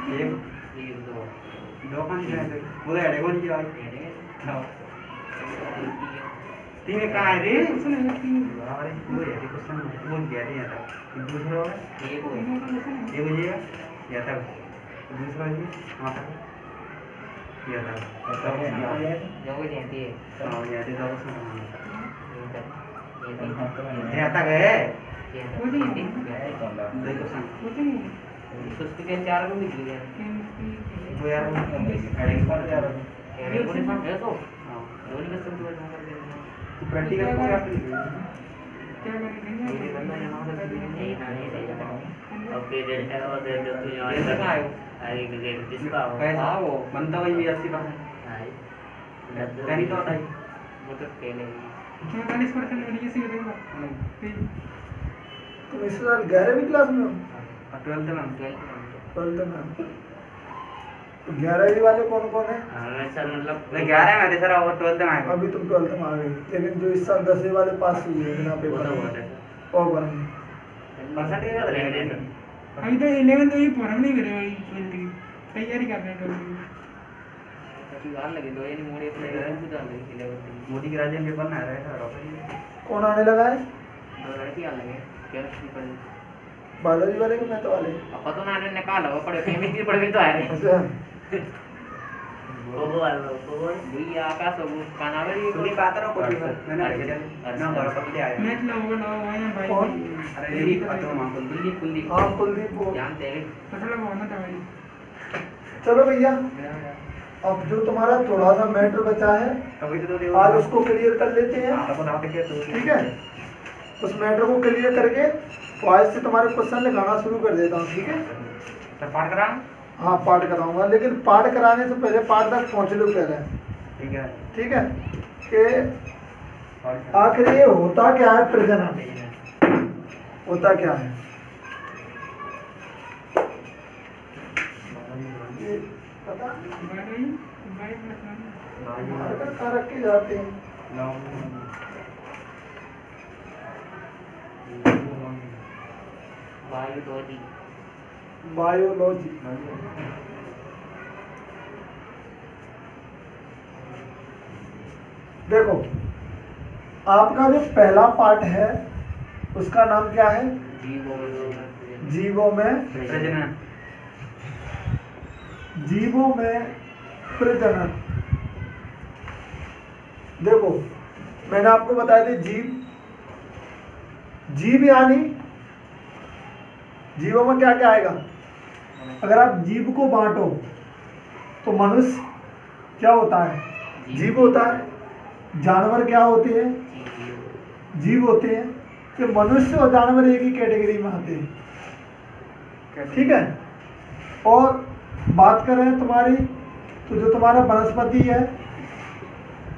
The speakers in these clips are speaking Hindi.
एक दो दो कौन सी है वो एड़े कौन सी आई तीन कहाँ है रे अरे वो है क्वेश्चन वो गया रे यार दूसरा होगा ये को ये बुझेगा या तक दूसरा है हाँ या तक जो को जानती है हाँ या तो दो सुन ये या तक है वो जानती देखो सुन उसके क्या चार को निकल गया वो यार एड़े कौन जा रहा है ये को नहीं है तो हाँ दोनों का सब जो कर देना प्रैक्टिकल को क्या करेंगे ये बंदा यहाँ से नहीं नहीं सही जाता ओके डेल्टा और डेल्टा तो यहाँ ये कहाँ है आई ग्रेड किसका हो कैसा वो बनता वही भी 80% आई कहीं तो आता ही मतलब केले 45% मीडिया से देगा तुम इस साल 11वीं क्लास में हो 12th में 12th में 11वीं वाले कौन कौन है हां सर मतलब मैं 11 में थे सर और 12th में आ गए अभी तुम 12th में आ गए लेकिन जो इस साल 10वीं वाले पास हुए हैं बिना वो पेपर तो में बोल रहे और बन परसेंटेज का हैं लेंगे अभी तो 11 तो ये फॉर्म नहीं करे भाई 12 की तैयारी कर रहे हैं तो यार लगे दो ये मोड़े पे कुछ डाल दे लेवल मोदी के राज्य में पेपर ना आ रहा है सर कौन आने लगा है दो लड़की आ लगे केमिस्ट्री पर बायोलॉजी वाले के मैथ वाले अब तो ना निकाल हो पड़े केमिस्ट्री पढ़ भी तो आ रहे अच्छा वो भैया आकाश वो कानावरी सुनी बात रहा कुछ मैंने ना बड़ा पकड़े आया मैथ लोग ना आए भाई कौन? अरे ये पता मां को कुलदीप कुलदीप हाँ कुलदीप वो जानते हैं पता लगा होना था भाई चलो भैया अब जो तुम्हारा थोड़ा सा मैटर बचा है कभी तो देखो आज उसको क्लियर कर लेते हैं आप बता के तो ठीक है उस मैटर को क्लियर करके तो आज से तुम्हारे क्वेश्चन लगाना शुरू कर देता हूँ ठीक है सर पाठ करा हाँ पाठ कराऊंगा लेकिन पाठ कराने से पहले पाठ तक पहुँच लो पहले ठीक है कि आखिर ये होता क्या है प्रजनन होता क्या है ये पता भाई मार्कर रख के जाते हैं बायोलॉजी बायोलॉजी देखो आपका जो पहला पार्ट है उसका नाम क्या है जीवों में प्रजनन जीवों में प्रजनन देखो मैंने आपको बताया था जीव यानी जीवों में क्या क्या आएगा अगर आप जीव को बांटो तो मनुष्य क्या होता है जीव होता है जानवर क्या होते हैं जीव होते हैं कि मनुष्य और जानवर एक ही कैटेगरी में आते हैं ठीक है और बात करें तुम्हारी तो जो तुम्हारा वनस्पति है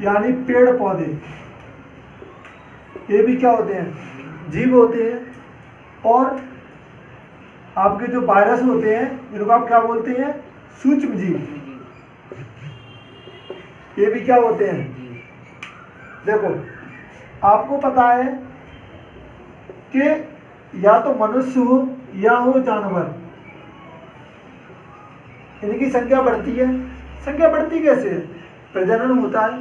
यानी पेड़ पौधे ये भी क्या होते हैं जीव होते हैं और आपके जो वायरस होते हैं जिनको आप क्या बोलते हैं सूक्ष्म जीव ये भी क्या होते हैं देखो आपको पता है कि या तो मनुष्य हो या हो जानवर इनकी संख्या बढ़ती है संख्या बढ़ती कैसे है प्रजनन होता है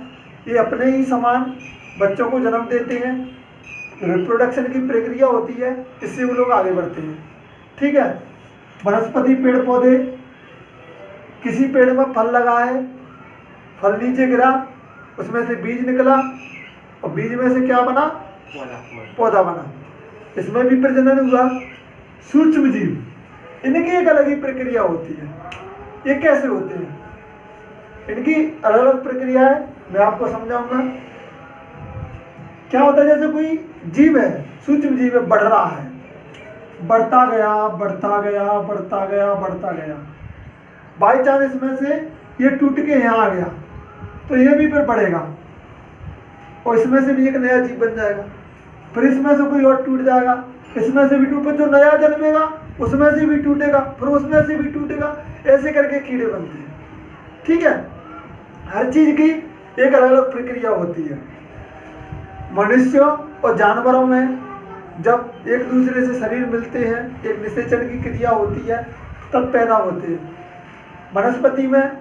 ये अपने ही समान बच्चों को जन्म देते हैं रिप्रोडक्शन की प्रक्रिया होती है इससे वो लोग आगे बढ़ते हैं ठीक है वनस्पति पेड़ पौधे किसी पेड़ में फल लगा है फल नीचे गिरा उसमें से बीज निकला और बीज में से क्या बना पौधा बना इसमें भी प्रजनन हुआ सूक्ष्म जीव इनकी एक अलग ही प्रक्रिया होती है ये कैसे होते हैं इनकी अलग अलग प्रक्रिया है मैं आपको समझाऊंगा क्या होता है जैसे कोई जीव है सूक्ष्म जीव है बढ़ रहा है बढ़ता गया बढ़ता गया बढ़ता गया बढ़ता गया बाई चांस इसमें से ये टूट के यहाँ आ गया तो ये भी फिर बढ़ेगा और इसमें से भी एक नया जीव बन जाएगा फिर इसमें से कोई और टूट जाएगा इसमें से भी टूट जो नया जन्मेगा उसमें से भी टूटेगा फिर उसमें से भी टूटेगा ऐसे करके कीड़े बनते हैं ठीक है हर चीज की एक अलग अलग प्रक्रिया होती है मनुष्यों और जानवरों में जब एक दूसरे से शरीर मिलते हैं एक निषेचन की क्रिया होती है तब पैदा होते हैं वनस्पति में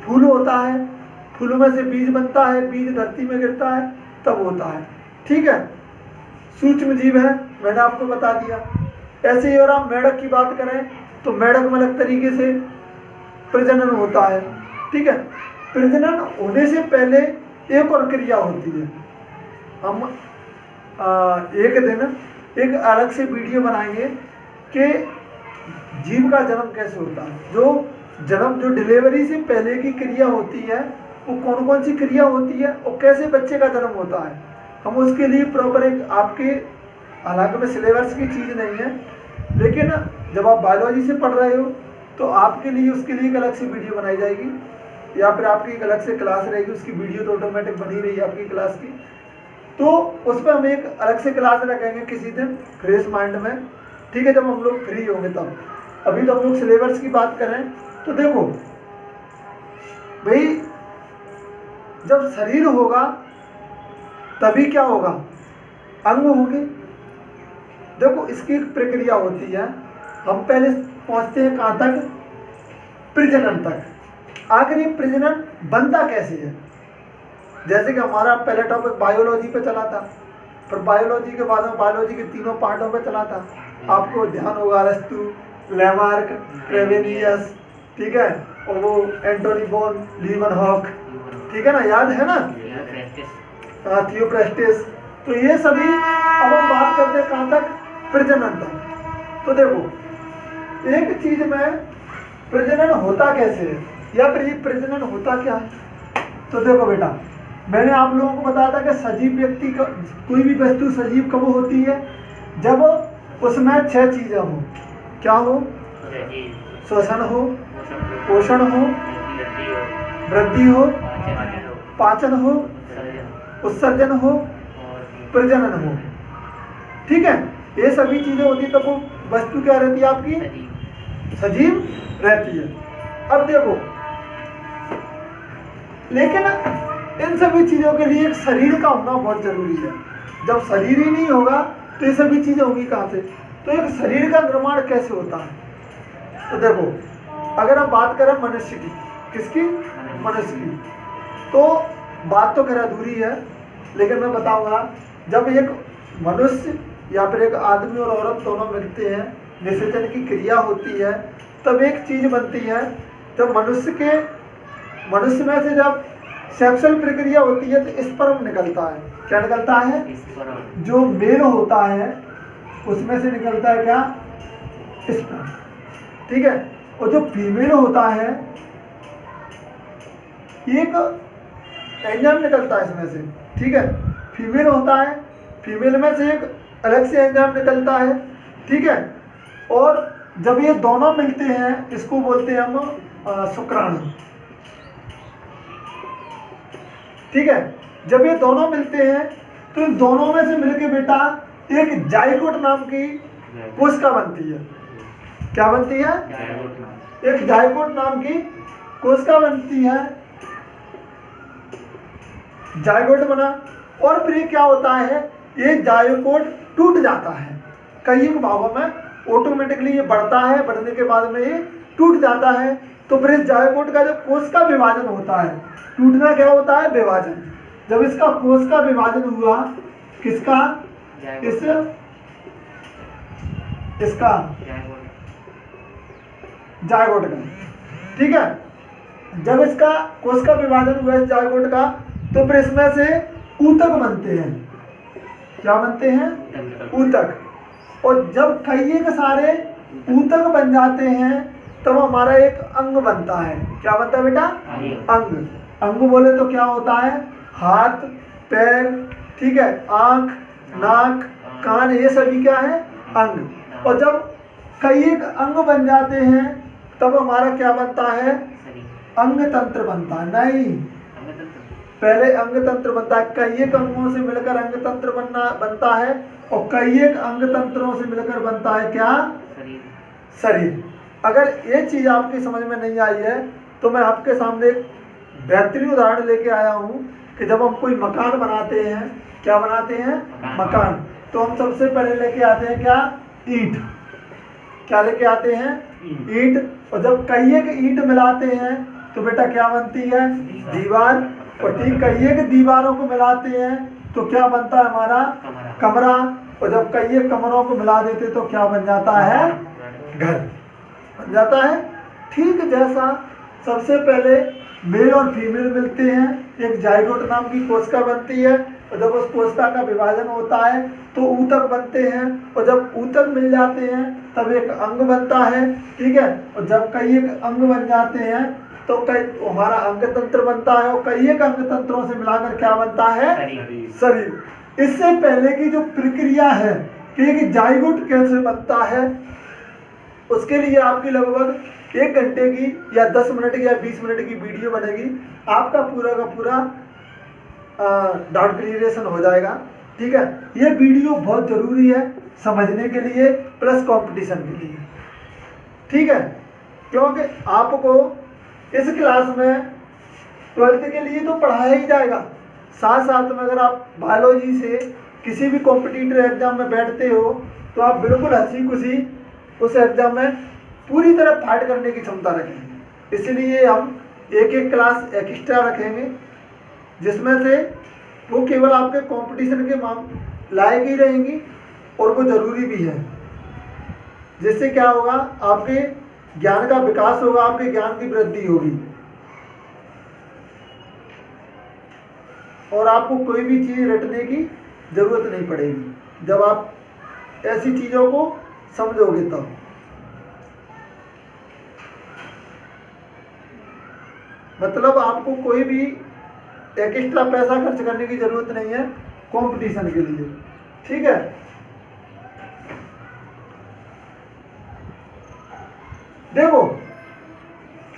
फूल होता है, फूलों में से बीज बनता है, बीज धरती में गिरता है, तब होता है। ठीक है, सूक्ष्म जीव है, मैंने आपको बता दिया। ऐसे ही और आप मेढक की बात करें तो मेढक में अलग तरीके से प्रजनन होता है। ठीक है, प्रजनन होने से पहले एक और क्रिया होती है। हम एक दिन एक अलग से वीडियो बनाएंगे कि जीव का जन्म कैसे होता है। जो डिलीवरी से पहले की क्रिया होती है वो कौन कौन सी क्रिया होती है और कैसे बच्चे का जन्म होता है। हम उसके लिए प्रॉपर एक आपके, हालांकि में सिलेबस की चीज़ नहीं है, लेकिन जब आप बायोलॉजी से पढ़ रहे हो तो आपके लिए उसके लिए एक अलग से वीडियो बनाई जाएगी, या फिर आपकी एक अलग से क्लास रहेगी, उसकी वीडियो तो ऑटोमेटिक बनी रही है आपकी क्लास की। तो उस पर हम एक अलग से क्लास रखेंगे किसी दिन फ्रेश माइंड में। ठीक है, जब हम लोग फ्री होंगे तब। अभी तो हम लोग सिलेबस की बात करें तो देखो भाई, जब शरीर होगा तभी क्या होगा, अंग होंगे। देखो इसकी एक प्रक्रिया होती है। हम पहले पहुंचते हैं कहाँ तक, प्रजनन तक। आखिर ये प्रजनन बनता कैसे है। जैसे कि हमारा पहला टॉपिक बायोलॉजी पे चला था, फिर बायोलॉजी के बाद में बायोलॉजी के तीनों पार्टों पे चला था। आपको ध्यान होगा अरस्तु, लेमार्क, फ्रेबेनियस, ठीक है, और वो एंटोनी बोन लीवनहॉक, ठीक है ना, याद है ना, थियोप्रेस्टिस। तो ये सभी अब हम बात करते हैं कहाँ तक, प्रजनन तक। तो देखो एक चीज में प्रजनन होता कैसे है, या फिर ये प्रजनन होता क्या है। तो देखो बेटा, मैंने आप लोगों को बताया था कि सजीव व्यक्ति का कोई भी वस्तु सजीव कब होती है, जब उसमें 6 चीजें हो। क्या हो, श्वसन हो, पोषण हो, वृद्धि हो, पाचन हो, उत्सर्जन हो, प्रजनन हो। ठीक है, ये सभी चीजें होती है, तो वो वस्तु क्या रहती है आपकी, सजीव रहती है। अब देखो, लेकिन इन सभी चीजों के लिए एक शरीर का होना बहुत जरूरी है। जब शरीर ही नहीं होगा तो ये सभी चीजें होंगी कहाँ से। तो एक शरीर का निर्माण कैसे होता है। तो देखो, अगर हम बात करें मनुष्य की, किसकी, मनुष्य की, तो बात तो खैर अधूरी है, लेकिन मैं बताऊंगा। जब एक मनुष्य या फिर एक आदमी और औरत दोनों मिलते हैं, निषेचन की क्रिया होती है, तब एक चीज बनती है। जब मनुष्य में से जब सेक्सुअल प्रक्रिया होती है तो स्पर्म निकलता है। क्या निकलता है, जो मेल होता है उसमें से निकलता है क्या, स्पर्म। ठीक है, और जो फीमेल होता है एक एंजाइम निकलता है इसमें से। ठीक है, फीमेल होता है, फीमेल में से एक अलग से एंजाइम निकलता है। ठीक है, और जब ये दोनों मिलते हैं इसको बोलते हैं हम शुक्राणु। ठीक है, जब ये दोनों मिलते हैं तो इन दोनों में से मिलके बेटा एक जाइगोट नाम की कोशिका बनती है। क्या बनती है, एक जाइगोट नाम की कोशिका बनती है। जाइगोट बना, और फिर ये क्या होता है, ये जाइगोट टूट जाता है कई एक भागों में, ऑटोमेटिकली ये बढ़ता है, बढ़ने के बाद में ये टूट जाता है। तो फिर इस जाइगोट का जो कोशिका विभाजन होता है, टूटना क्या होता है, विभाजन। जब इसका कोशिका विभाजन हुआ, किसका, इसका जाइगोट का। ठीक है, जब इसका कोशिका विभाजन हुआ इस जाइगोट का, तो फिर इसमें से ऊतक बनते हैं। क्या बनते हैं, ऊतक। और जब कई एक सारे ऊतक बन जाते हैं तब हमारा एक अंग बनता है। क्या बनता है बेटा, अंग। अंग बोले तो क्या होता है, हाथ, पैर, ठीक है, आंख, नाक, कान, ये सभी क्या है, अंग। और जब कई एक अंग बन जाते हैं तब हमारा क्या बनता है, अंग तंत्र बनता है। नहीं, पहले अंग तंत्र बनता है, कई एक अंगों से मिलकर अंग तंत्र बनता है, और कई एक अंग तंत्रों से मिलकर बनता है क्या, शरीर। अगर ये चीज आपकी समझ में नहीं आई है तो मैं आपके सामने एक बेहतरीन उदाहरण लेके आया हूँ कि जब हम कोई मकान बनाते हैं, क्या बनाते हैं, मकान, तो हम सबसे पहले लेके आते हैं क्या, ईंट। क्या लेके आते हैं? ईंट। और जब कहिए कि ईंट मिलाते हैं तो बेटा क्या बनती है? दीवार। और ठीक कहिए कि दीवारों को मिलाते हैं तो क्या बनता है हमारा? कमरा। और जब कहिए कमरों को मिला देते तो क्या बन जाता है? घर बन जाता है। ठीक जैसा सबसे पहले मेल और फीमेल मिलते हैं, एक जाइगोट नाम की कोशिका बनती है, और जब उस कोशिका का विभाजन होता है तो ऊतक बनते हैं, और जब ऊतक मिल जाते हैं तब एक अंग बनता है। ठीक है। और जब कई एक अंग बन जाते हैं तो कई हमारा अंग तंत्र बनता है, और कई एक अंग तंत्रों से मिलाकर क्या बनता है? शरीर। इससे पहले की जो प्रक्रिया है कि एक जाइगोट कैसे बनता है, उसके लिए आपकी लगभग 1 घंटे की या 10 मिनट की या 20 मिनट की वीडियो बनेगी। आपका पूरा का पूरा डाउट क्लियरेशन हो जाएगा। ठीक है। ये वीडियो बहुत ज़रूरी है समझने के लिए प्लस कंपटीशन के लिए। ठीक है। क्योंकि आपको इस क्लास में 12th के लिए तो पढ़ाया ही जाएगा, साथ साथ में अगर आप बायोलॉजी से किसी भी कॉम्पिटिटिव एग्जाम में बैठते हो तो आप बिल्कुल हंसी खुशी उस एग्जाम में पूरी तरह फाइट करने की क्षमता रखेंगे। इसलिए हम एक क्लास एक्स्ट्रा रखेंगे जिसमें से वो केवल आपके कंपटीशन के लायक ही रहेंगी, और वो ज़रूरी भी है। जिससे क्या होगा? आपके ज्ञान का विकास होगा, आपके ज्ञान की वृद्धि होगी, और आपको कोई भी चीज़ रटने की ज़रूरत नहीं पड़ेगी जब आप ऐसी चीज़ों को समझोगे तब। मतलब आपको कोई भी एक्स्ट्रा पैसा खर्च करने की जरूरत नहीं है कंपटीशन के लिए। ठीक है। देखो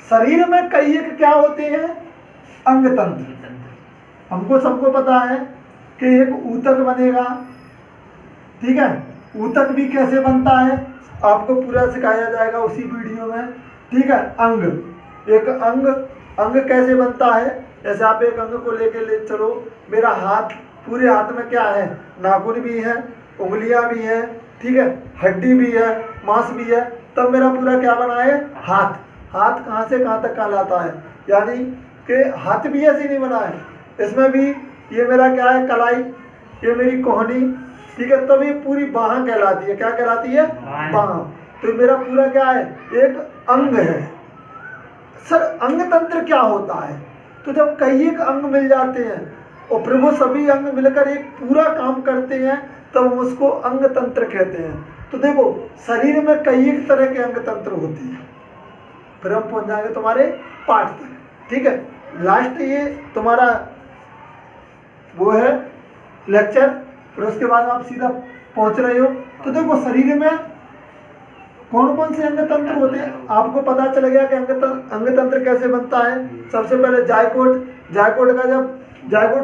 शरीर में कई एक क्या होते हैं? अंग तंत्र। हमको सबको पता है कि एक ऊतक बनेगा। ठीक है। ऊतक भी कैसे बनता है आपको पूरा सिखाया जाएगा उसी वीडियो में। ठीक है। अंग, एक अंग कैसे बनता है? जैसे आप एक अंग को लेके ले चलो, मेरा हाथ, पूरे हाथ में क्या है? नाखून भी है, उंगलियां भी हैं, ठीक है, हड्डी भी है, मांस भी है, तब मेरा पूरा क्या बना है? हाथ। हाथ कहाँ से कहाँ तक कहलाता है? यानी कि हाथ भी ऐसे नहीं बना है, इसमें भी ये मेरा क्या है? कलाई, ये मेरी कोहनी, ठीक है, तब ये पूरी बाह कहलाती है। क्या कहलाती है? बाह। तो मेरा पूरा क्या है? एक अंग है। सर अंग तंत्र क्या होता है? तो जब कई एक अंग मिल जाते हैं और फिर वो सभी अंग मिलकर एक पूरा काम करते हैं तब हम उसको अंग तंत्र कहते हैं। तो देखो शरीर में कई एक तरह के अंग तंत्र होते हैं, फिर हम पहुंच जाएंगे तुम्हारे पाठ तक। ठीक है। लास्ट ये तुम्हारा वो है लेक्चर, फिर उसके बाद आप सीधा पहुंच रहे हो। तो देखो शरीर में कौन कौन से अंग तंत्र होते हैं आपको पता चल गया कि अंग तंत्र कैसे बनता है। सबसे पहले जायकोट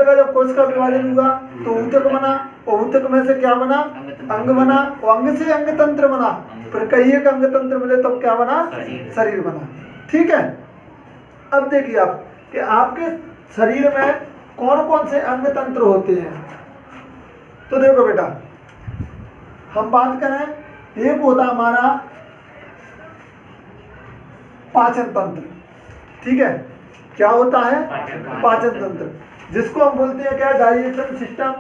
का जब कोशिका विभाजन हुआ तो ऊतक बना, और ऊतक में से क्या बना? अंग बना, और अंग से अंग तंत्र बना, फिर कई एक अंग तंत्र मिले तब क्या बना? शरीर बना। ठीक है। अब देखिए आप कि आपके शरीर में कौन कौन से अंग तंत्र होते हैं। तो देखो बेटा, हम बात करें, एक होता हमारा पाचन तंत्र। ठीक है। क्या होता है? पाचन तंत्र, जिसको हम बोलते हैं क्या? Digestion system.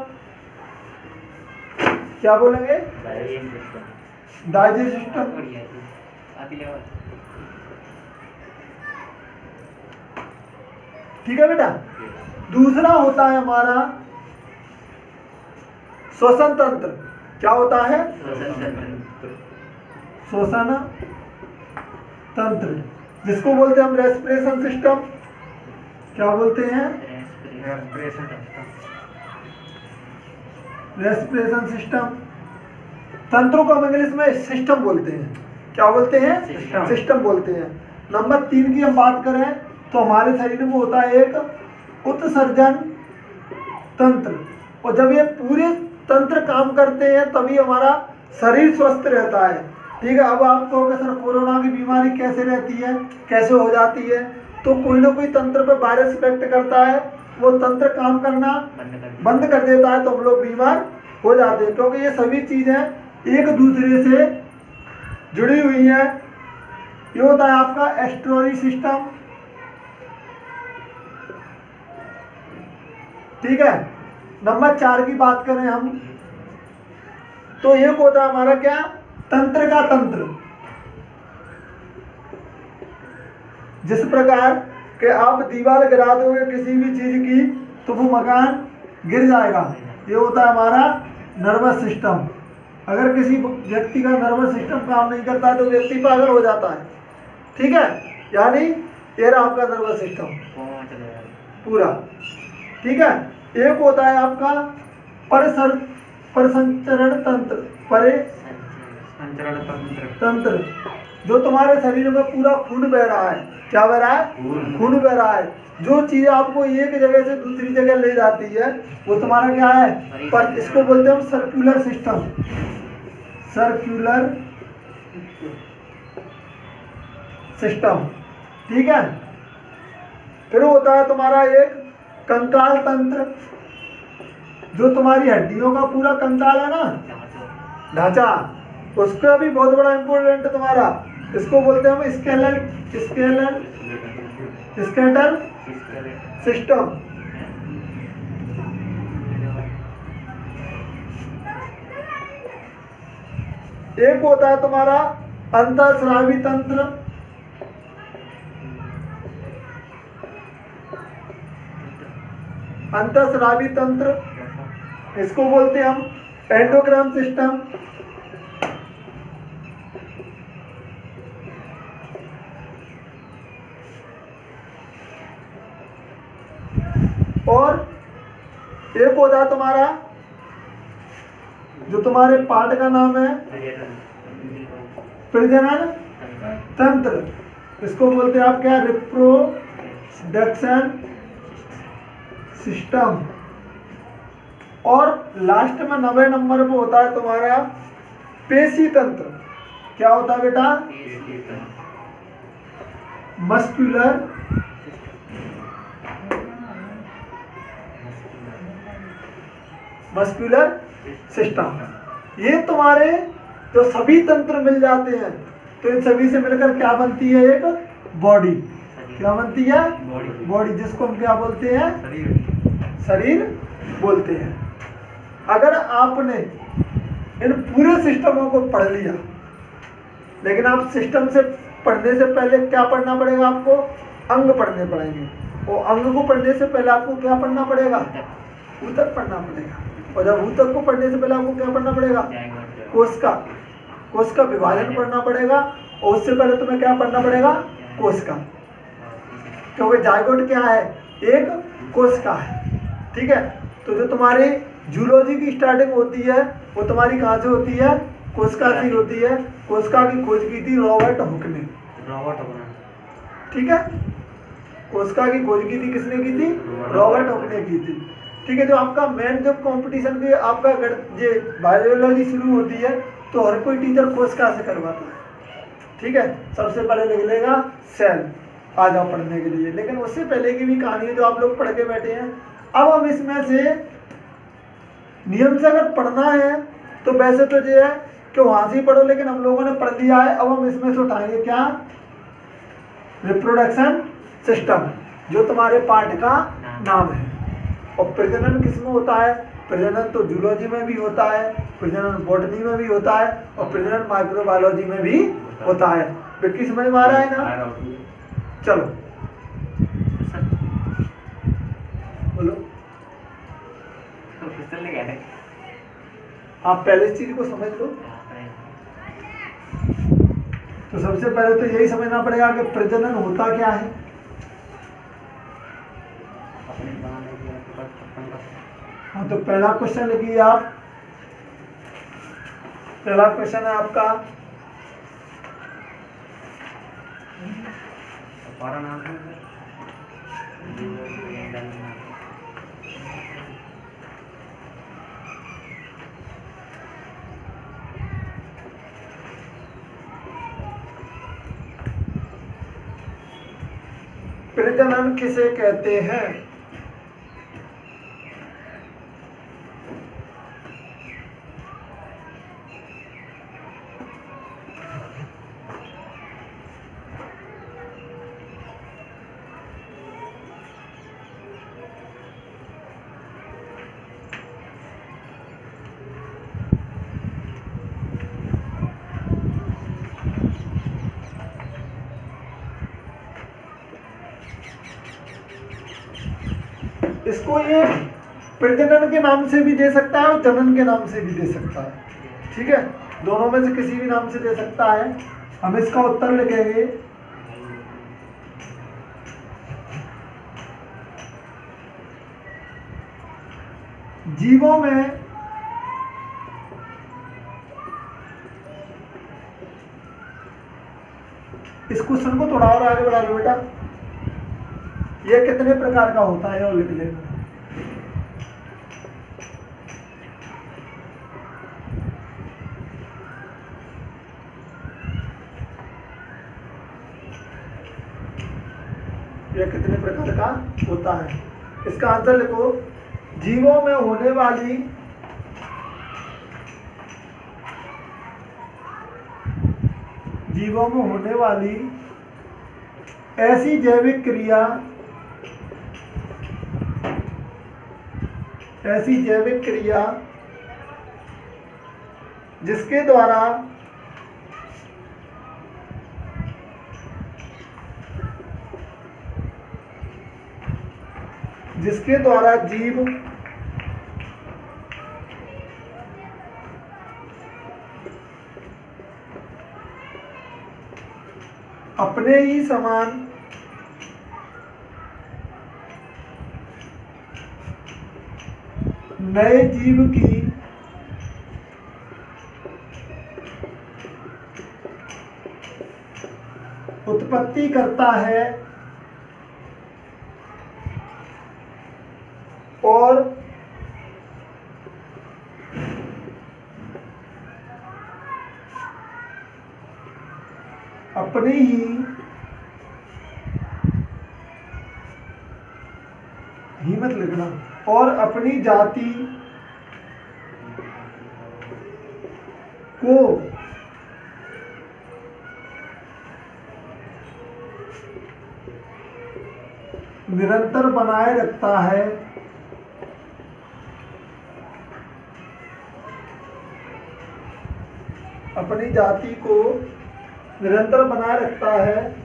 क्या बोलेंगे? Digestion system. ठीक है बेटा। दूसरा होता है हमारा श्वसन तंत्र। क्या होता है? श्वसन तंत्र, जिसको बोलते हैं हम रेस्पिरेशन सिस्टम। क्या बोलते हैं? Respiration system. तंत्रों को हम इंग्लिश में सिस्टम बोलते हैं। क्या बोलते हैं? सिस्टम बोलते हैं। नंबर 3 की हम बात करें तो हमारे शरीर में होता है एक उत्सर्जन तंत्र, और जब ये पूरे तंत्र काम करते हैं तभी हमारा शरीर स्वस्थ रहता है। ठीक है। अब आप कहोगे सर कोरोना की बीमारी कैसे रहती है, कैसे हो जाती है? तो कोई ना कोई तंत्र पे वायरस इफेक्ट करता है, वो तंत्र काम करना बंद कर देता है तो हम लोग बीमार हो जाते हैं, क्योंकि ये सभी चीज़ें एक दूसरे से जुड़ी हुई है। ये होता है आपका एस्ट्रोरी सिस्टम। ठीक है। नंबर 4 की बात करें हम, तो एक होता है हमारा क्या, तंत्र का तंत्र। जिस प्रकार कि आप दीवार गिरा दोगे किसी भी चीज की तो वो मकान गिर जाएगा। ये होता है हमारा नर्वस सिस्टम। अगर किसी व्यक्ति का नर्वस सिस्टम काम नहीं करता है तो व्यक्ति पागल हो जाता है। ठीक है, यानी ये रहा आपका नर्वस सिस्टम पूरा। ठीक है। एक होता है आपका परिसंचरण तंत्र। संचरण तंत्र। तंत्र जो तुम्हारे शरीर में पूरा खून बह रहा है। क्या बह रहा है? खून बह रहा है। जो चीज आपको एक जगह से दूसरी जगह ले जाती है वो तुम्हारा क्या है? पर इसको बोलते हैं हम सर्कुलर सिस्टम। Circular system. ठीक है। फिर होता है तुम्हारा एक कंकाल तंत्र। जो तुम्हारी हड्डियों का पूरा कंकाल है ना, ढांचा, उसका भी बहुत बड़ा इंपॉर्टेंट है तुम्हारा। इसको बोलते हैं हम स्केलेटल सिस्टम। एक होता है तुम्हारा अंतःस्रावी तंत्र। अंतःस्रावी तंत्र, इसको बोलते हैं हम एंडोक्राइन सिस्टम। और एक होता है तुम्हारा जो तुम्हारे पार्ट का नाम है प्रजनन तंत्र। इसको बोलते हैं आप क्या? Reproduction system. और लास्ट में 9वें नंबर पे होता है तुम्हारा पेशी तंत्र। क्या होता है बेटा? Muscular system. ये तुम्हारे जो सभी तंत्र मिल जाते हैं तो इन सभी से मिलकर क्या बनती है? एक बॉडी। क्या बनती है? बॉडी, जिसको हम क्या बोलते हैं? शरीर बोलते हैं। अगर आपने इन पूरे सिस्टमों को पढ़ लिया, लेकिन आप सिस्टम से पढ़ने से पहले क्या पढ़ना पड़ेगा आपको? अंग पढ़ने पड़ेंगे। और अंग को पढ़ने से पहले आपको क्या पढ़ना पड़ेगा? ऊतक पढ़ना पड़ेगा। और जब ऊतक को पढ़ने से पहले आपको क्या पढ़ना पड़ेगा? कोशिका विभाजन पढ़ना पड़ेगा। और उससे पहले तुम्हें क्या पढ़ना पड़ेगा? कोशिका। क्योंकि जायगोट क्या है? एक कोशिका है। ठीक है। तो जो तुम्हारी जूलॉजी की स्टार्टिंग होती है वो तुम्हारी कहाँ से होती है? कोशिका से होती है। कोशिका की खोज की थी रॉबर्ट हुक ने। ठीक है। कोशिका की खोज की थी किसने की थी? रॉबर्ट हुक ने की थी। ठीक है। जो आपका मेन जब कंपटीशन के आपका ये बायोलॉजी शुरू होती है तो हर कोई टीचर कोशिका से करवाता है। ठीक है। सबसे पहले लिख लेगा सेल, आ जाओ पढ़ने के लिए। लेकिन उससे पहले की भी कहानी है जो आप लोग पढ़ के बैठे हैं। अब हम इसमें से नियम से अगर पढ़ना है तो वैसे तो ये है कि वहां से ही पढ़ो, लेकिन हम लोगों ने पढ़ लिया है। अब हम इसमें से उठाएंगे क्या? रिप्रोडक्शन सिस्टम, जो तुम्हारे पार्ट का नाम है। और प्रजनन किसमें होता है? प्रजनन तो जूलॉजी में भी होता है, प्रजनन बॉटनी में भी होता है, और प्रजनन माइक्रोबायोलॉजी में भी होता है। विक्की समझ में आ रहा है ना? चलो बोलो। आप पहले इस चीज को समझ लो। तो सबसे पहले तो यही समझना पड़ेगा कि प्रजनन होता क्या है। हाँ, तो पहला क्वेश्चन लिखिए आप। पहला क्वेश्चन है आपका, प्रजनन किसे कहते हैं? इसको ये प्रजनन के नाम से भी दे सकता है और जनन के नाम से भी दे सकता है, ठीक है, दोनों में से किसी भी नाम से दे सकता है। हम इसका उत्तर लिखेंगे जीवों में इस क्वेश्चन को थोड़ा और आगे बढ़ा लो बेटा, ये कितने प्रकार का होता है और लिख लेना। यह कितने प्रकार का होता है, इसका आंसर लिखो। जीवों में होने वाली ऐसी जैविक क्रिया जिसके द्वारा जीव अपने ही समान नए जीव की उत्पत्ति करता है और अपनी ही मत लिखना, और अपनी जाति को निरंतर बनाए रखता है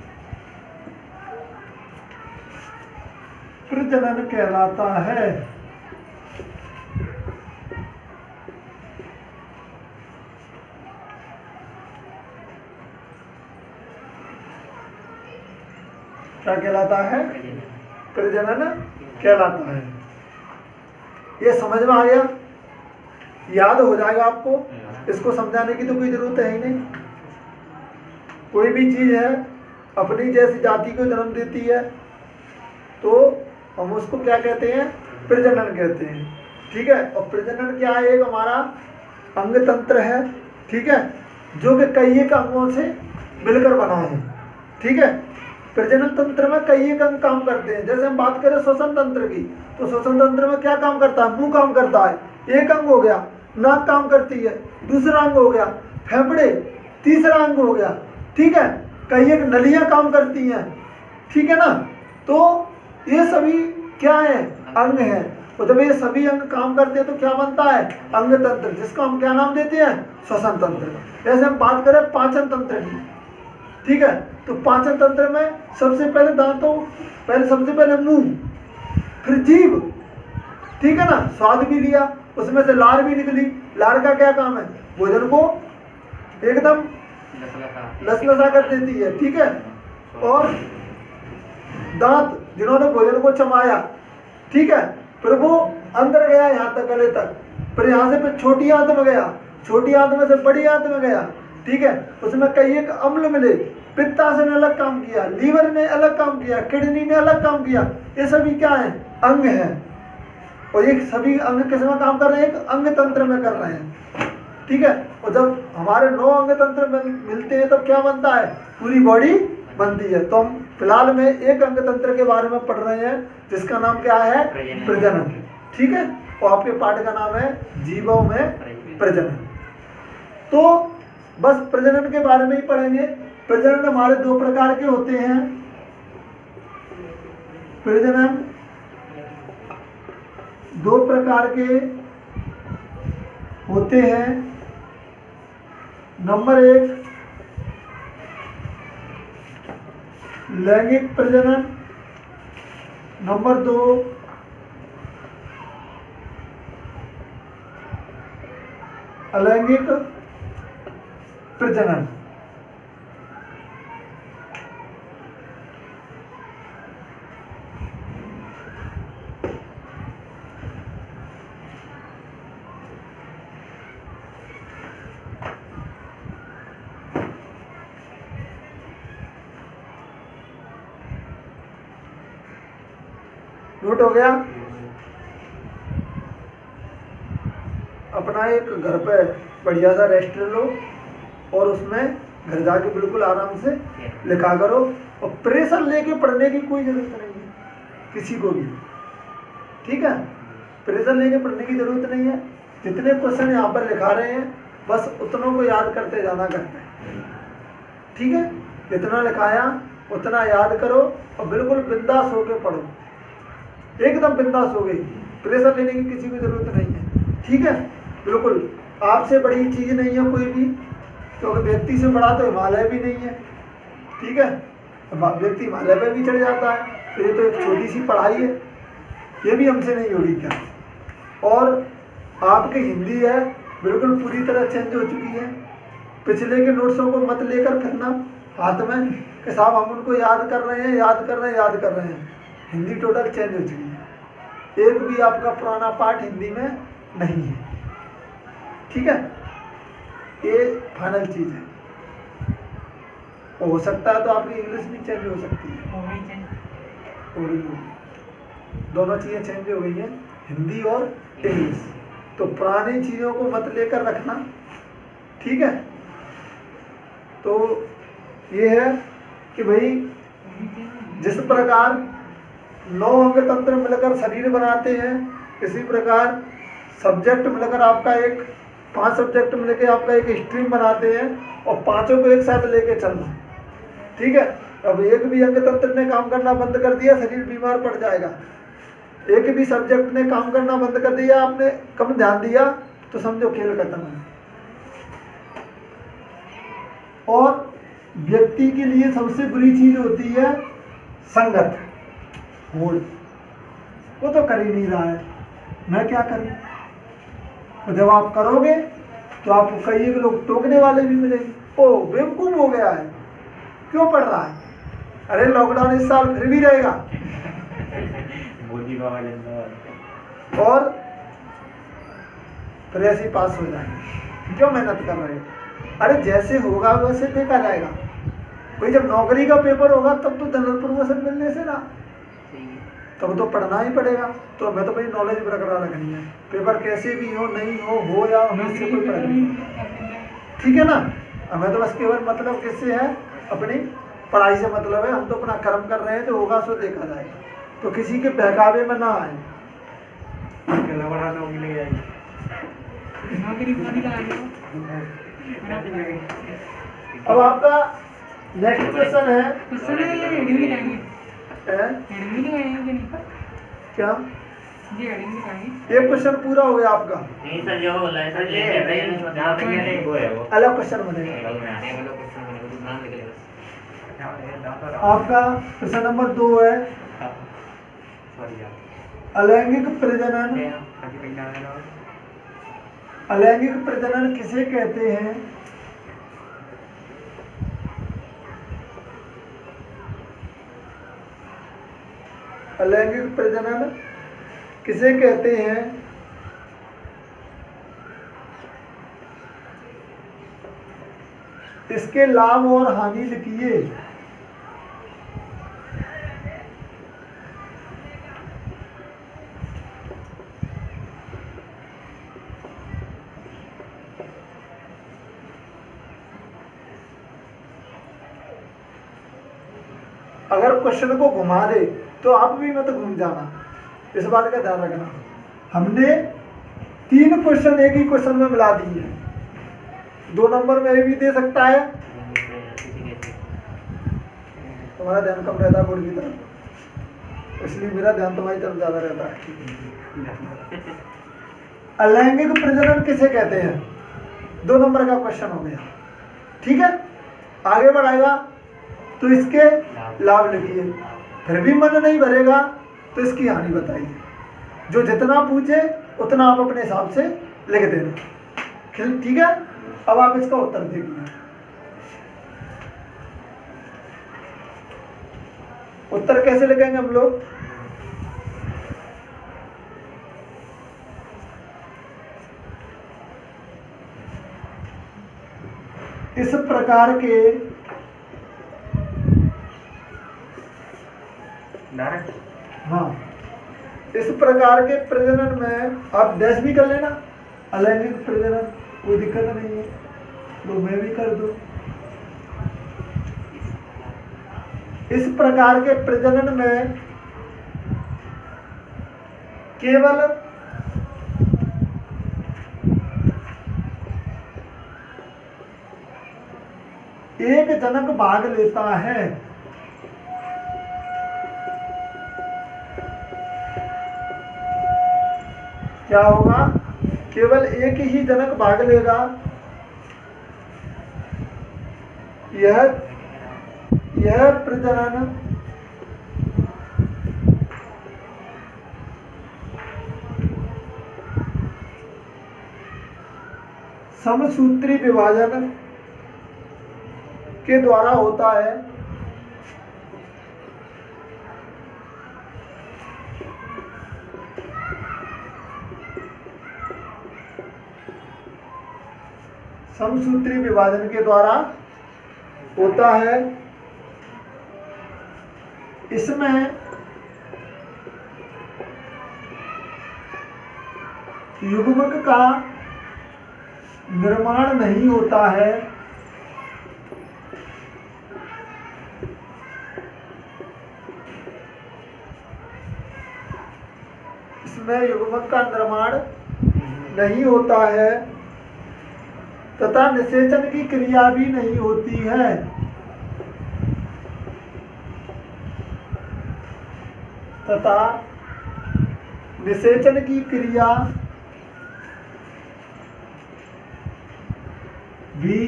प्रजनन कहलाता है। क्या कहलाता है? प्रजनन कहलाता है। ये समझ में आ गया, याद हो जाएगा आपको, इसको समझाने की तो कोई जरूरत है ही नहीं। कोई भी चीज है अपनी जैसी जाति को जन्म देती है तो हम उसको क्या कहते हैं? प्रजनन कहते हैं, ठीक है। और प्रजनन क्या है? एक हमारा अंग तंत्र है, ठीक है, जो कि कई एक अंगों से मिलकर बना है, ठीक है। प्रजनन तंत्र में कई एक अंग काम करते हैं। जैसे हम बात करें श्वसन तंत्र की, तो श्वसन तंत्र में क्या काम करता है? मुंह काम करता है, एक अंग हो गया। नाक काम करती है, दूसरा अंग हो गया। फेफड़े, तीसरा अंग हो गया, ठीक है। कई एक नलियां काम करती हैं, ठीक है ना। तो ये सभी क्या है? अंग है। तो जब ये सभी अंग काम करते हैं तो क्या बनता है? अंग तंत्र, जिसको हम क्या नाम देते हैं? श्वसन तंत्र। जैसे हम बात करें पाचन तंत्र की, ठीक है, तो पाचन तंत्र में सबसे पहले मुंह, फिर जीभ, ठीक है ना। स्वाद भी लिया, उसमें से लार भी निकली। लार का क्या काम है? भोजन को एकदम लसलसा कर देती है, ठीक है। और दांत, जिन्होंने भोजन को चबाया, ठीक है, फिर वो अंदर गया यहाँ तक, गले तक, फिर यहाँ से फिर छोटी आंत में गया, छोटी आंत में से बड़ी आंत में गया, ठीक है। उसमें कई एक अम्ल मिले, पित्ताशय ने अलग काम किया, लीवर ने अलग काम किया, किडनी ने अलग काम किया। ये सभी क्या है? अंग है। और ये सभी अंग किसमें काम कर रहे हैं? एक अंग तंत्र में कर रहे हैं, ठीक है। और जब हमारे 9 अंग तंत्र मिलते हैं तब क्या बनता है? पूरी बॉडी बनती है। तो हम फिलहाल में एक अंग तंत्र के बारे में पढ़ रहे हैं जिसका नाम क्या है? प्रजनन, ठीक है। और आपके पाठ का नाम है जीवों में प्रजनन। तो बस प्रजनन के बारे में ही पढ़ेंगे। प्रजनन हमारे 2 प्रकार के होते हैं। प्रजनन 2 प्रकार के होते हैं। नंबर 1 लैंगिक प्रजनन, नंबर 2 अलैंगिक प्रजनन। नोट हो गया? अपना एक घर पे बढ़िया सा रेस्टोरेंट लो और उसमें घर जाके बिल्कुल आराम से लिखा करो, और प्रेशर लेके पढ़ने की कोई जरूरत नहीं है किसी को भी, ठीक है? प्रेशर लेके पढ़ने की जरूरत नहीं है। जितने क्वेश्चन यहाँ पर लिखा रहे हैं बस उतनों को याद करते जाना करते हैं, ठीक है? जितना लिखाया उतना याद करो और बिल्कुल बिंदास होके पढ़ो, एकदम बिंदास हो गई, प्रेशर लेने की किसी को जरूरत नहीं है, ठीक है? बिल्कुल आपसे बड़ी चीज नहीं है कोई भी, क्योंकि व्यक्ति से बड़ा तो हिमालय भी नहीं है, ठीक है? अब व्यक्ति हिमालय पे भी चढ़ जाता है, तो ये तो एक छोटी सी पढ़ाई है, ये भी हमसे नहीं होगी क्या? और आपकी हिंदी है बिल्कुल पूरी तरह चेंज हो चुकी है। पिछले के नोट्सों को मत लेकर फिरना हाथ में कि साहब हम उनको याद कर रहे हैं, याद कर रहे हैं, याद कर रहे हैं। हिंदी टोटल चेंज हो चुकी है, एक भी आपका पुराना पाठ हिंदी में नहीं है, ठीक है? ये फाइनल चीज है। हो सकता है तो आपकी इंग्लिश भी चेंज हो सकती है, हो गई होगी, दोनों चीजें चेंज हो गई हैं, हिंदी और इंग्लिश। तो पुरानी चीजों को मत लेकर रखना, ठीक है? तो ये है कि भाई जिस प्रकार 9 अंग तंत्र मिलकर शरीर बनाते हैं, इसी प्रकार सब्जेक्ट मिलकर आपका एक 5 सब्जेक्ट मिलकर आपका एक स्ट्रीम बनाते हैं, और पांचों को एक साथ लेके चलना, ठीक है? अब एक भी अंग तंत्र ने काम करना बंद कर दिया, शरीर बीमार पड़ जाएगा। एक भी सब्जेक्ट ने काम करना बंद कर दिया, आपने कम ध्यान दिया, तो समझो खेल खत्म है। और व्यक्ति के लिए सबसे बुरी चीज होती है संगत, मूड। वो तो कर ही नहीं रहा है, मैं क्या करूं? तो जब आप करोगे तो आपको कई एक लोग टोकने वाले भी मिलेंगे, ओ बेवकूफ हो गया है, क्यों पढ़ रहा है? अरे लॉकडाउन इस साल फिर भी रहेगा, और फिर ऐसे ही पास हो जाएंगे, क्यों मेहनत कर रहे हो? अरे जैसे होगा वैसे देखा जाएगा। भाई जब नौकरी का पेपर होगा तब तो जनरल प्रमोशन मिलने से ना, तब तो पढ़ना ही पड़ेगा। तो हमें तो भाई नॉलेज बरकरार रखनी है, पेपर कैसे भी हो, नहीं हो या हमें इससे कोई फर्क नहीं पड़ता, ठीक है ना? हमें तो बस केवल मतलब किससे है, अपनी पढ़ाई से मतलब है। हम तो अपना कर्म कर रहे हैं, जो होगा सो देखा जाएगा, तो किसी के बहकावे में ना आए। अब आपका नेक्स्ट क्वेश्चन है, क्या ये क्वेश्चन पूरा हो गया आपका? नहीं सर, जो बोला है सर, वो है वो अलग क्वेश्चन बनेगा आपका। क्वेश्चन नंबर 2 है, अलैंगिक प्रजनन। अलैंगिक प्रजनन किसे कहते हैं? अलैंगिक प्रजनन किसे कहते हैं? इसके लाभ और हानि लिखिए। अगर क्वेश्चन को घुमा दे तो आप भी मत घूम जाना, इस बात का ध्यान रखना। हमने 3 क्वेश्चन एक ही क्वेश्चन में मिला दिए हैं, 2 नंबर में भी दे सकता है। तुम्हारा ध्यान कम रहता है बोर्ड की तरफ, इसलिए मेरा ध्यान तुम्हारी तरफ ज्यादा रहता है। अलैंगिक प्रजनन किसे कहते हैं? 2 नंबर का क्वेश्चन हो गया, ठीक है? आगे बढ़ाएगा तो इसके लाभ लिखिए, फिर भी मन नहीं भरेगा तो इसकी हानि बताइए। जो जितना पूछे उतना आप अपने हिसाब से लिख देना, ठीक है। अब आप इसका उत्तर देखिए। उत्तर कैसे लिखेंगे हम लोग? इस प्रकार के डायरेक्ट हाँ, इस प्रकार के प्रजनन में आप डैश भी कर लेना, अलैंगिक प्रजनन, कोई दिक्कत नहीं है, तो मैं भी कर दूं। इस प्रकार के प्रजनन में केवल एक जनक भाग लेता है। क्या होगा? केवल एक ही जनक भाग लेगा। यह प्रजनन समसूत्री विभाजन के द्वारा होता है। समसूत्री विभाजन के द्वारा होता है। इसमें युग्मक का निर्माण नहीं होता है। इसमें युग्मक का निर्माण नहीं होता है तथा निषेचन की क्रिया भी नहीं होती है। तथा निषेचन की क्रिया भी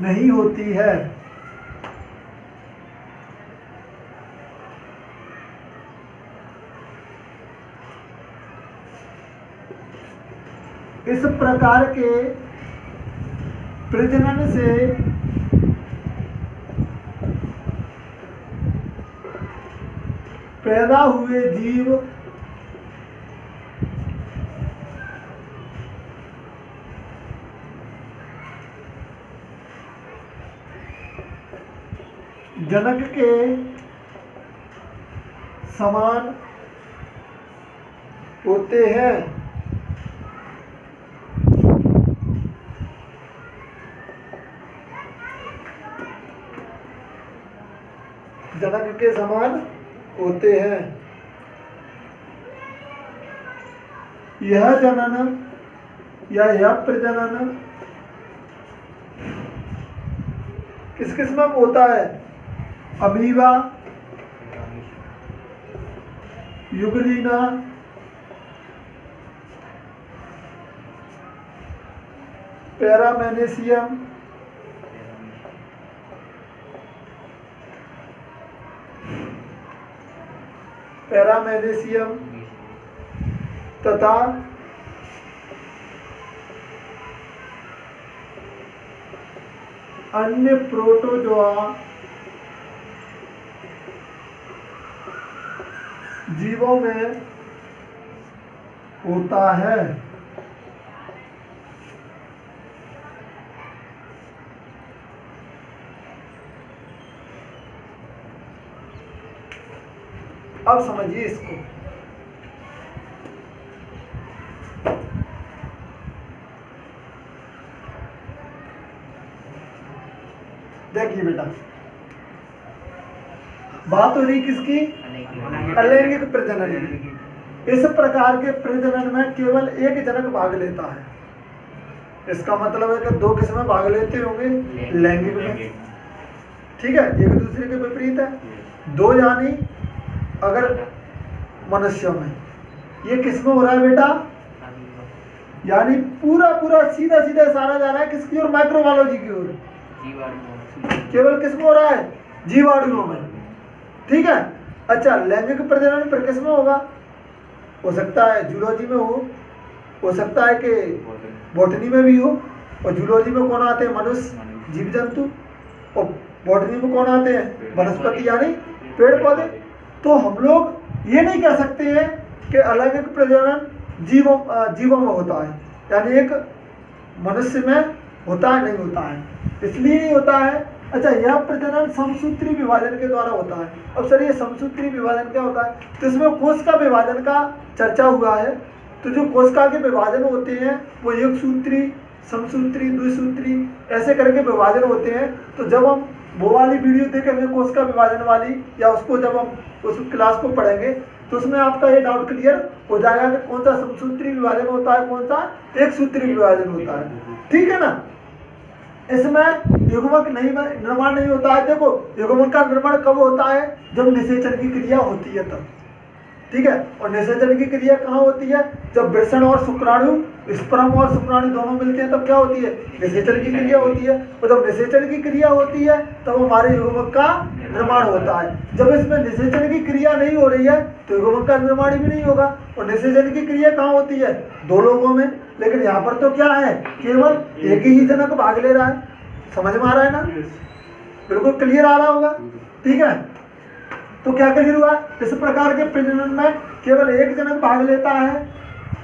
नहीं होती है। इस प्रकार के प्रजनन से पैदा हुए जीव जनक के समान होते हैं। जनक के समान होते हैं। यह जनन या यह प्रजनन किस किस में होता है? अमीबा, युगलीना, पैरामेनेसियम, तथा अन्य प्रोटोजोआ जीवों में होता है। अब समझिए इसको। देखिए बेटा, बात हो रही किसकी? अलैंगिक प्रजनन की। इस प्रकार के प्रजनन में केवल एक जनक भाग लेता है। इसका मतलब है कि दो किस्में भाग लेते होंगे लैंगिक में, ठीक है, एक दूसरे के विपरीत है। दो यानी अगर मनुष्यों में ये किसमें हो रहा है बेटा? यानी पूरा पूरा सीधा सीधा सारा जा रहा है किसकी ओर? माइक्रोबायोलॉजी की ओर। केवल किसमें हो रहा है? जीवाणुओं में, ठीक है। अच्छा, लैंगिक प्रजनन फिर किसमें होगा? हो सकता है जूलॉजी में हो सकता है कि बॉटनी में भी हो। और जूलॉजी में कौन आते हैं? मनुष्य, जीव जंतु। और बॉटनी में कौन आते हैं? वनस्पति यानी पेड़ पौधे। तो हम लोग ये नहीं कह सकते हैं कि अलग एक प्रजनन जीवों में होता है, यानी एक मनुष्य में होता है, नहीं होता है। इसलिए नहीं होता है। अच्छा, यह प्रजनन समसूत्री विभाजन के द्वारा होता है। अब सर ये समसूत्री विभाजन क्या होता है? तो इसमें कोशिका विभाजन का चर्चा हुआ है। तो जो कोशिका के विभाजन होते हैं वो एक सूत्री, समसूत्री, द्विसूत्री ऐसे करके विभाजन होते हैं। तो जब हम वो वाली वीडियो देखेंगे कोशिका विभाजन वाली, या उसको जब हम उस क्लास को पढ़ेंगे तो उसमें आपका ये डाउट क्लियर हो जाएगा कि कौन सा समसूत्री विभाजन होता है, कौन सा एक सूत्री विभाजन होता है। ठीक है ना? इसमें युग्मक निर्माण नहीं होता है। देखो, युग्मक का निर्माण कब होता है? जब निषेचन की क्रिया होती है तब। ठीक है? और निषेचन की क्रिया कहाँ होती है? जब वृषण और शुक्राणु, स्पर्म और शुक्राणु दोनों मिलते हैं तब क्या होती है? निषेचन की क्रिया होती है। और जब निषेचन की क्रिया होती है तब हमारे युग्मक का निर्माण होता है। जब इसमें निषेचन की क्रिया नहीं हो रही है तो युग्मक का निर्माण भी नहीं होगा। और निषेचन की क्रिया कहाँ होती है? दो लोगों में। लेकिन यहाँ पर तो क्या है? केवल एक ही जनक भाग ले रहा है। समझ में आ रहा है ना? बिल्कुल क्लियर आ रहा होगा। ठीक है? तो क्या क्लियर हुआ? इस प्रकार के प्रजनन में केवल एक जनक भाग लेता है।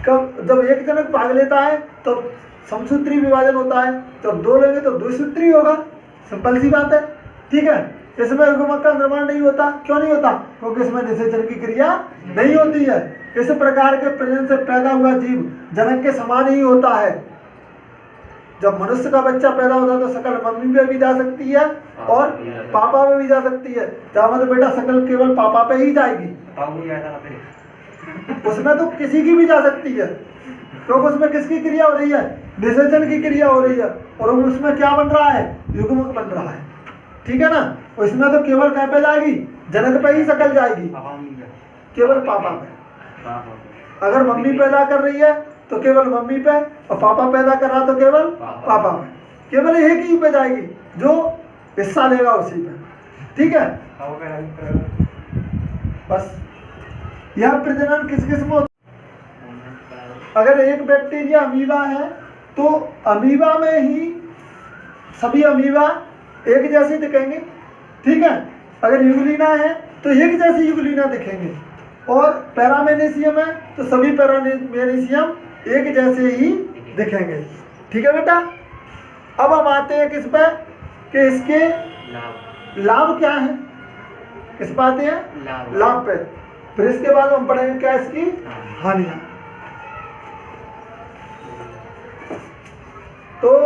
कब? जब एक जनक भाग लेता है तब तो समसूत्री विभाजन होता है। जब दो लेंगे तो द्विसूत्री होगा। सिंपल सी बात है। ठीक है? इसमें युग्मक का निर्माण नहीं होता। क्यों नहीं होता? क्योंकि इसमें निषेचन की क्रिया नहीं होती है। इस प्रकार के प्रजनन से पैदा हुआ जीव जनक के समान ही होता है। जब मनुष्य का बच्चा पैदा होता है तो शकल मम्मी पे भी जा सकती है और पापा पे भी जा सकती है। जहाँ तो बेटा शकल केवल पापा पे ही जाएगी, उसमें तो किसी की भी जा सकती है। क्योंकि उसमें किसकी क्रिया हो रही है? निषेचन की क्रिया हो रही है। और उसमें क्या बन रहा है? युग्मक बन रहा है। ठीक है ना? और इसमें तो केवल क्या पे जाएगी? जनक पे ही शकल जाएगी, केवल पापा पे। अगर मम्मी पैदा कर रही है तो केवल मम्मी पे, और पापा पैदा कर रहा तो केवल पापा पे। केवल एक ही पे जाएगी, जो हिस्सा लेगा उसी पे। ठीक है? बस यह प्रजनन किस किस में? अगर एक बैक्टीरिया अमीबा है तो अमीबा में ही सभी अमीबा एक जैसे दिखेंगे। ठीक है? अगर यूग्लिना है तो एक जैसी यूग्लिना दिखेंगे। और पैरामेनेसियम है तो सभी पैरामेनेसियम एक जैसे ही दिखेंगे। ठीक है बेटा? अब हम आते हैं किस पे कि इसके लाभ क्या है। किस पे आते हैं? लाभ पे। फिर इसके बाद हम पढ़ेंगे क्या इसकी हानियां। तो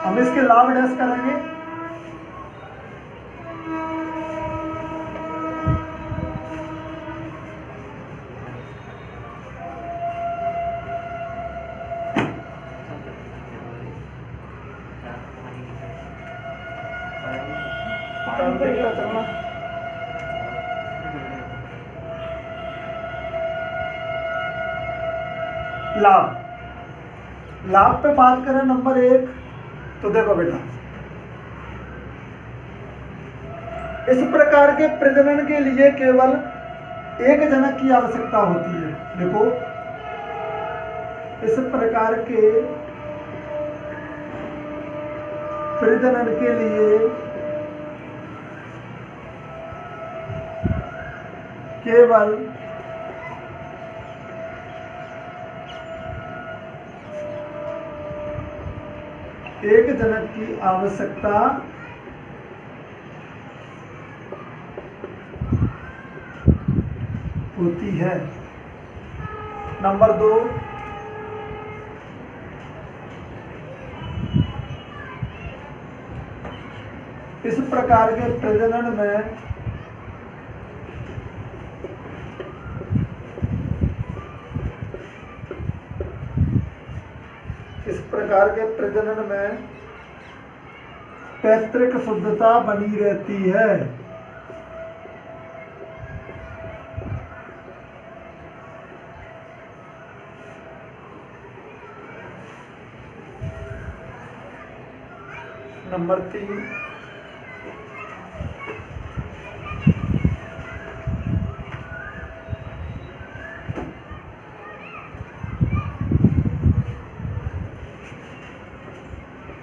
हम इसके लाभ डैश करेंगे। लाभ पे बात करें नंबर 1, तो देखो बेटा, इस प्रकार के प्रजनन के लिए केवल एक जनक की आवश्यकता होती है। देखो, इस प्रकार के प्रजनन के लिए केवल एक जनक की आवश्यकता होती है। नंबर 2, इस प्रकार के प्रजनन में पैतृक शुद्धता बनी रहती है। नंबर 3,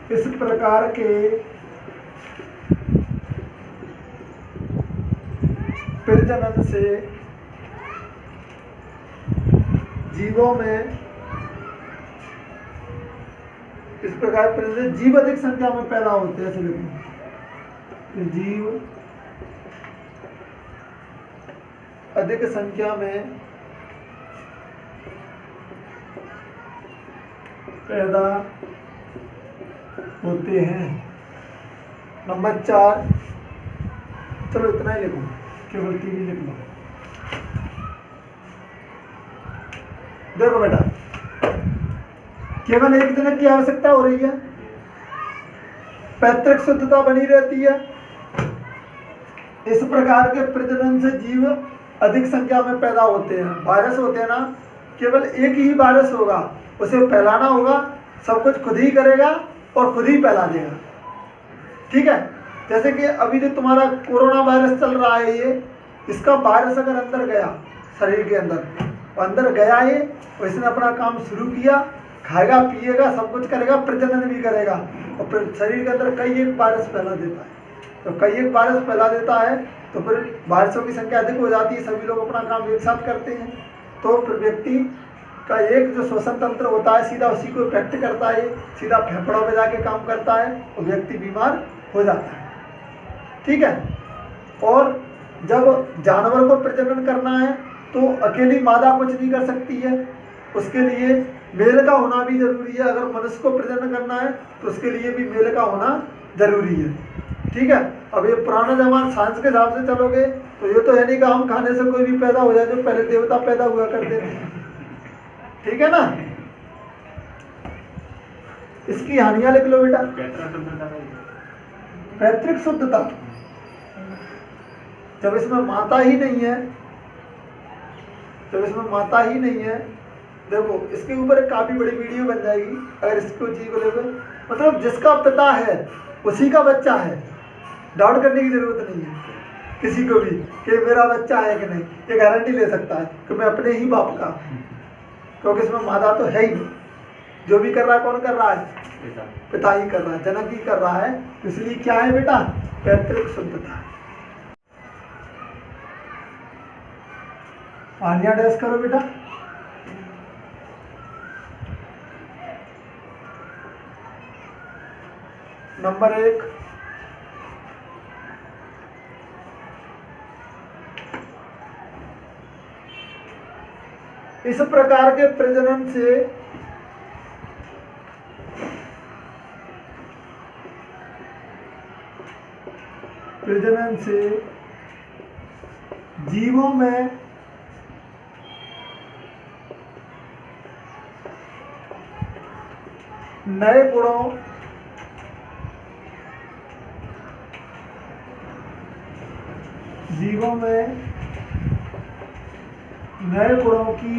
इस प्रकार के प्रजनन से जीवों में इस प्रकार प्रजनन जीव अधिक संख्या में पैदा होते हैं। ऐसे लिखो, जीव अधिक संख्या में पैदा होते हैं। नंबर 4, चलो इतना ही लिखो, केवल 3 ही लिख लो। देखो बेटा, केवल एक जनक की आवश्यकता हो रही है, पैतृक शुद्धता बनी रहती है। इस प्रकार के प्रजनन से जीव अधिक संख्या में पैदा होते हैं। वायरस होते हैं ना, केवल एक ही वायरस होगा, उसे फैलाना होगा, सब कुछ खुद ही करेगा और खुद ही फैला देगा। ठीक है, जैसे कि अभी जो तुम्हारा कोरोना वायरस चल रहा है, ये इसका वायरस अगर अंदर गया शरीर के अंदर गया ये, और इसने अपना काम शुरू किया, खाएगा पिएगा सब कुछ करेगा, प्रजनन भी करेगा, और फिर शरीर के अंदर कई एक वायरस फैला देता है। तो कई एक वायरस फैला देता है तो फिर वायरसों की संख्या अधिक हो जाती है, सभी लोग अपना काम एक साथ करते हैं, तो फिर व्यक्ति का एक जो श्वसन तंत्र होता है सीधा उसी को इफेक्ट करता है, सीधा फेफड़ों में जाके काम करता है और व्यक्ति बीमार हो जाता है। ठीक है, और जब जानवर को प्रजनन करना है तो अकेली मादा कुछ नहीं कर सकती है, उसके लिए मेल का होना भी जरूरी है। अगर मनुष्य को प्रजनन करना है तो उसके लिए भी मेल का होना जरूरी है। ठीक है, अब ये पुराना जमाना साइंस के हिसाब से चलोगे तो ये तो है नहीं कि हम खाने से कोई भी पैदा हो जाए, जो पहले देवता पैदा हुआ करते थे। ठीक है ना, इसकी हानियां लिख लो बेटा। पैतृक शुद्धता, जब इसमें माता ही नहीं है, देखो इसके ऊपर एक काफी बड़ी वीडियो बन जाएगी अगर इसको चीज को लेकर। मतलब जिसका पिता है उसी का बच्चा है, डाउट करने की जरूरत नहीं है किसी को भी कि मेरा बच्चा है कि नहीं। ये गारंटी ले सकता है कि मैं अपने ही बाप का, क्योंकि इसमें मादा तो है ही नहीं। जो भी कर रहा है कौन कर रहा है? पिता ही कर रहा है, जनक ही कर रहा है। तो इसलिए क्या है बेटा? पैतृक शुद्धता। आन्या डैश करो बेटा। नंबर 1, इस प्रकार के प्रजनन से जीवों में नए गुणों की